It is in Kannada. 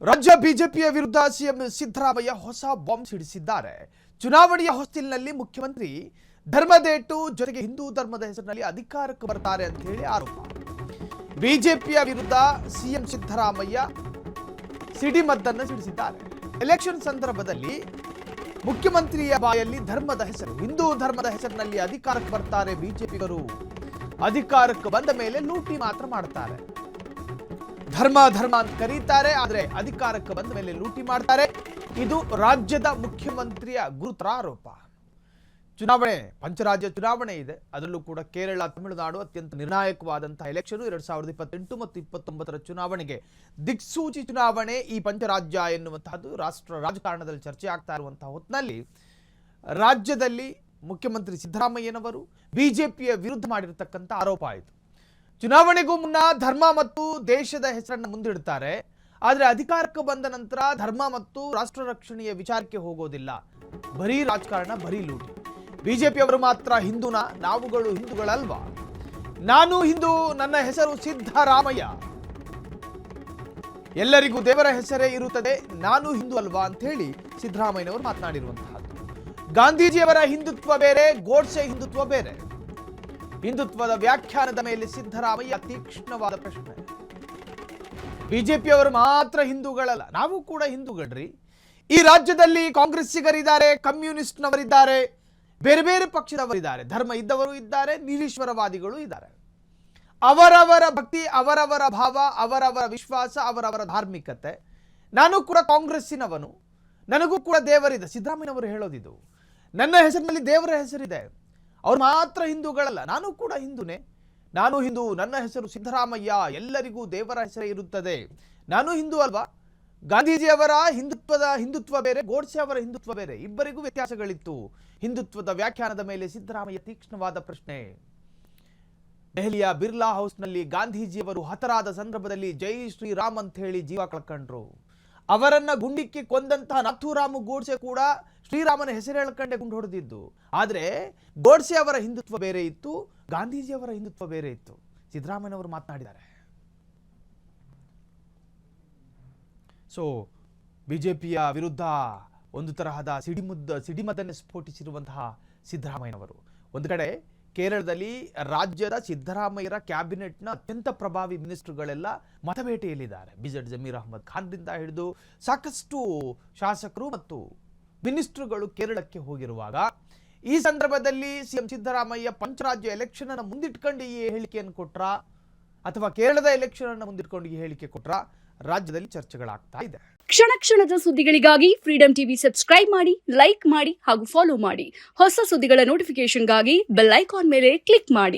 ರಾಜ್ಯ ಬಿಜೆಪಿಯ ವಿರುದ್ಧ ಸಿಎಂ ಸಿದ್ದರಾಮಯ್ಯ ಹೊಸ ಬಾಂಬ್ ಸಿಡಿಸಿದ್ದಾರೆ. ಚುನಾವಣೆಯ ಹೊಸ್ತಿಲಿನಲ್ಲಿ ಮುಖ್ಯಮಂತ್ರಿ ಧರ್ಮದೇಟು ಜೊತೆಗೆ ಹಿಂದೂ ಧರ್ಮದ ಹೆಸರಿನಲ್ಲಿ ಅಧಿಕಾರಕ್ಕೆ ಬರ್ತಾರೆ ಅಂತ ಹೇಳಿ ಆರೋಪ. ಬಿಜೆಪಿಯ ವಿರುದ್ಧ ಸಿಎಂ ಸಿದ್ದರಾಮಯ್ಯ ಸಿಡಿಮದ್ದನ್ನು ಸಿಡಿಸಿದ್ದಾರೆ. ಎಲೆಕ್ಷನ್ ಸಂದರ್ಭದಲ್ಲಿ ಮುಖ್ಯಮಂತ್ರಿಯ ಬಾಯಲ್ಲಿ ಧರ್ಮದ ಹೆಸರು, ಹಿಂದೂ ಧರ್ಮದ ಹೆಸರಿನಲ್ಲಿ ಅಧಿಕಾರಕ್ಕೆ ಬರ್ತಾರೆ ಬಿಜೆಪಿಗರು. ಅಧಿಕಾರಕ್ಕೆ ಬಂದ ಮೇಲೆ ಲೂಟಿ ಮಾತ್ರ ಮಾಡ್ತಾರೆ. ಧರ್ಮ ಅಂತ ಕರೀತಾರೆ, ಆದರೆ ಅಧಿಕಾರಕ್ಕೆ ಬಂದ ಮೇಲೆ ಲೂಟಿ ಮಾಡ್ತಾರೆ. ಇದು ರಾಜ್ಯದ ಮುಖ್ಯಮಂತ್ರಿಯ ಗುರುತರ ಆರೋಪ. ಚುನಾವಣೆ, ಪಂಚರಾಜ್ಯ ಚುನಾವಣೆ ಇದೆ. ಅದರಲ್ಲೂ ಕೂಡ ಕೇರಳ, ತಮಿಳುನಾಡು ಅತ್ಯಂತ ನಿರ್ಣಾಯಕವಾದಂತಹ ಎಲೆಕ್ಷನ್ 2028 ಮತ್ತು 29ರ ಚುನಾವಣೆಗೆ ದಿಕ್ಸೂಚಿ ಚುನಾವಣೆ. ಈ ಪಂಚರಾಜ್ಯ ಎನ್ನುವಂತಹದ್ದು ರಾಷ್ಟ್ರ ರಾಜಕಾರಣದಲ್ಲಿ ಚರ್ಚೆ ಆಗ್ತಾ ಇರುವಂತಹ ಹೊತ್ತಿನಲ್ಲಿ ರಾಜ್ಯದಲ್ಲಿ ಮುಖ್ಯಮಂತ್ರಿ ಸಿದ್ದರಾಮಯ್ಯನವರು ಬಿಜೆಪಿಯ ವಿರುದ್ಧ ಮಾಡಿರತಕ್ಕಂಥ ಆರೋಪ ಆಯಿತು. ಚುನಾವಣೆಗೂ ಮುನ್ನ ಧರ್ಮ ಮತ್ತು ದೇಶದ ಹೆಸರನ್ನು ಮುಂದಿಡ್ತಾರೆ, ಆದರೆ ಅಧಿಕಾರಕ್ಕೆ ಬಂದ ನಂತರ ಧರ್ಮ ಮತ್ತು ರಾಷ್ಟ್ರ ರಕ್ಷಣೆಯ ವಿಚಾರಕ್ಕೆ ಹೋಗೋದಿಲ್ಲ. ಬರೀ ರಾಜಕಾರಣ, ಬರೀ ಲೂಟಿ. ಬಿಜೆಪಿಯವರು ಮಾತ್ರ ಹಿಂದೂನ, ನಾವುಗಳು ಹಿಂದೂಗಳಲ್ವಾ? ನಾನು ಹಿಂದೂ, ನನ್ನ ಹೆಸರು ಸಿದ್ದರಾಮಯ್ಯ, ಎಲ್ಲರಿಗೂ ದೇವರ ಹೆಸರೇ ಇರುತ್ತದೆ, ನಾನು ಹಿಂದೂ ಅಲ್ವಾ ಅಂತ ಹೇಳಿ ಸಿದ್ದರಾಮಯ್ಯನವರು ಮಾತನಾಡಿರುವಂತಹದ್ದು. ಗಾಂಧೀಜಿಯವರ ಹಿಂದುತ್ವ ಬೇರೆ, ಗೋಡ್ಸೆ ಹಿಂದುತ್ವ ಬೇರೆ. ಹಿಂದುತ್ವದ ವ್ಯಾಖ್ಯಾನದ ಮೇಲೆ ಸಿದ್ದರಾಮಯ್ಯ ತೀಕ್ಷ್ಣವಾದ ಪ್ರಶ್ನೆ. ಬಿಜೆಪಿಯವರು ಮಾತ್ರ ಹಿಂದೂಗಳಲ್ಲ, ನಾವು ಕೂಡ ಹಿಂದೂಗಳ್ರಿ. ಈ ರಾಜ್ಯದಲ್ಲಿ ಕಾಂಗ್ರೆಸ್ಸಿಗರಿದ್ದಾರೆ, ಕಮ್ಯುನಿಸ್ಟ್ನವರಿದ್ದಾರೆ, ಬೇರೆ ಬೇರೆ ಪಕ್ಷದವರಿದ್ದಾರೆ, ಧರ್ಮ ಇದ್ದವರು ಇದ್ದಾರೆ, ನಿರೀಶ್ವರವಾದಿಗಳು ಇದ್ದಾರೆ. ಅವರವರ ಭಕ್ತಿ, ಅವರವರ ಭಾವ, ಅವರವರ ವಿಶ್ವಾಸ, ಅವರವರ ಧಾರ್ಮಿಕತೆ. ನಾನು ಕೂಡ ಕಾಂಗ್ರೆಸ್ಸಿನವನು, ನನಗೂ ಕೂಡ ದೇವರಿದೆ. ಸಿದ್ದರಾಮಯ್ಯನವರು ಹೇಳೋದಿದು. ನನ್ನ ಹೆಸರಿನಲ್ಲಿ ದೇವರ ಹೆಸರಿದೆ, ಅವ್ರು ಮಾತ್ರ ಹಿಂದೂಗಳಲ್ಲ, ನಾನು ಕೂಡ ಹಿಂದೂನೇ. ನಾನು ಹಿಂದೂ, ನನ್ನ ಹೆಸರು ಸಿದ್ದರಾಮಯ್ಯ, ಎಲ್ಲರಿಗೂ ದೇವರ ಹೆಸರೇ ಇರುತ್ತದೆ, ನಾನು ಹಿಂದೂ ಅಲ್ವಾ? ಗಾಂಧೀಜಿಯವರ ಹಿಂದುತ್ವ ಬೇರೆ, ಗೋಡ್ಸೆ ಅವರ ಹಿಂದುತ್ವ ಬೇರೆ. ಇಬ್ಬರಿಗೂ ವ್ಯತ್ಯಾಸಗಳಿತ್ತು. ಹಿಂದುತ್ವದ ವ್ಯಾಖ್ಯಾನದ ಮೇಲೆ ಸಿದ್ದರಾಮಯ್ಯ ತೀಕ್ಷ್ಣವಾದ ಪ್ರಶ್ನೆ. ದೆಹಲಿಯ ಬಿರ್ಲಾ ಹೌಸ್ನಲ್ಲಿ ಗಾಂಧೀಜಿಯವರು ಹತರಾದ ಸಂದರ್ಭದಲ್ಲಿ ಜೈ ಶ್ರೀರಾಮ್ ಅಂತ ಹೇಳಿ ಜೀವ ಕಳ್ಕೊಂಡ್ರು. ಅವರನ್ನ ಗುಂಡಿಕ್ಕಿ ಕೊಂದಂತಹ ನಾಥೂರಾಮ್ ಗೋಡ್ಸೆ ಕೂಡ ಶ್ರೀರಾಮನ ಹೆಸರು ಹೇಳ್ಕೊಂಡೆ ಗುಂಡು ಹೊಡೆದಿದ್ದು. ಆದರೆ ಗೋಡ್ಸೆ ಅವರ ಹಿಂದುತ್ವ ಬೇರೆ ಇತ್ತು, ಗಾಂಧೀಜಿಯವರ ಹಿಂದುತ್ವ ಬೇರೆ ಇತ್ತು. ಸಿದ್ದರಾಮಯ್ಯನವರು ಮಾತನಾಡಿದ್ದಾರೆ. ಸೊ ಬಿಜೆಪಿಯ ವಿರುದ್ಧ ಒಂದು ತರಹದ ಸಿಡಿಮದ್ದನ್ನು ಸ್ಫೋಟಿಸಿರುವಂತಹ ಸಿದ್ದರಾಮಯ್ಯನವರು ಒಂದು ಕಡೆ ಕೇರಳದಲ್ಲಿ ರಾಜ್ಯದ ಸಿದ್ದರಾಮಯ್ಯರ ಕ್ಯಾಬಿನೆಟ್ನ ಅತ್ಯಂತ ಪ್ರಭಾವಿ ಮಿನಿಸ್ಟರ್ಗಳೆಲ್ಲ ಮತಬೇಟೆಯಲ್ಲಿದ್ದಾರೆ. ಬಿಜೆಡ್ ಜಮೀರ್ ಅಹ್ಮದ್ ಖಾನ್ರಿಂದ ಹಿಡಿದು ಸಾಕಷ್ಟು ಶಾಸಕರು ಮತ್ತು ಮಿನಿಸ್ಟರ್ಗಳು ಕೇರಳಕ್ಕೆ ಹೋಗಿರುವಾಗ ಈ ಸಂದರ್ಭದಲ್ಲಿ ಸಿಎಂ ಸಿದ್ದರಾಮಯ್ಯ ಪಂಚರಾಜ್ಯ ಎಲೆಕ್ಷನ್ ಅನ್ನು ಮುಂದಿಟ್ಕೊಂಡು ಈ ಹೇಳಿಕೆಯನ್ನು ಕೊಟ್ರ, ಅಥವಾ ಕೇರಳದ ಎಲೆಕ್ಷನ್ ಅನ್ನು ಮುಂದಿಟ್ಕೊಂಡು ಈ ಹೇಳಿಕೆ ಕೊಟ್ರ, ರಾಜ್ಯದಲ್ಲಿ ಚರ್ಚೆಗಳಾಗ್ತಾ ಇದೆ. ಕ್ಷಣ ಕ್ಷಣದ ಸುದ್ದಿಗಳಿಗಾಗಿ ಫ್ರೀಡಂ ಟಿವಿ ಸಬ್ಸ್ಕ್ರೈಬ್ ಮಾಡಿ, ಲೈಕ್ ಮಾಡಿ ಹಾಗೂ ಫಾಲೋ ಮಾಡಿ. ಹೊಸ ಸುದ್ದಿಗಳ ನೋಟಿಫಿಕೇಶನ್ಗಾಗಿ ಬೆಲ್ ಐಕಾನ್ ಮೇಲೆ ಕ್ಲಿಕ್ ಮಾಡಿ.